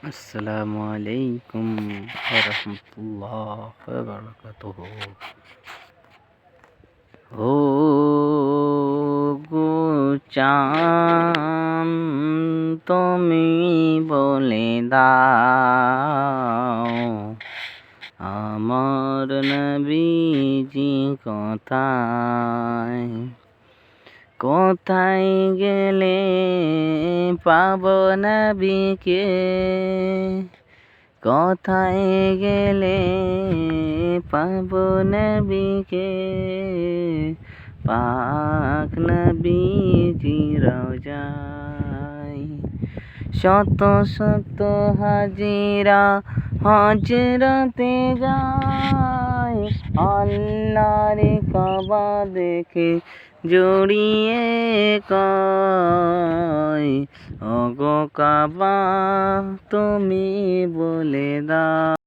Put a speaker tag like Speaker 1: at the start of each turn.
Speaker 1: আসসালামু আলাইকুম ওয়া বারাকাতুহু। ও গো চাঁদ, তুমি বলে দাও আমার নবীজি কোথায়? কোথায় গেলে পাব নবীকে? কোথায় গেলে পাব নবীকে? পাক নবীজি রওজায় শত শত হাজিরা হজরতে যায়। আল্লাহর কাবা দেখে জড়িয়ে কয়, ওগো কাবা তুমি বলে দাও।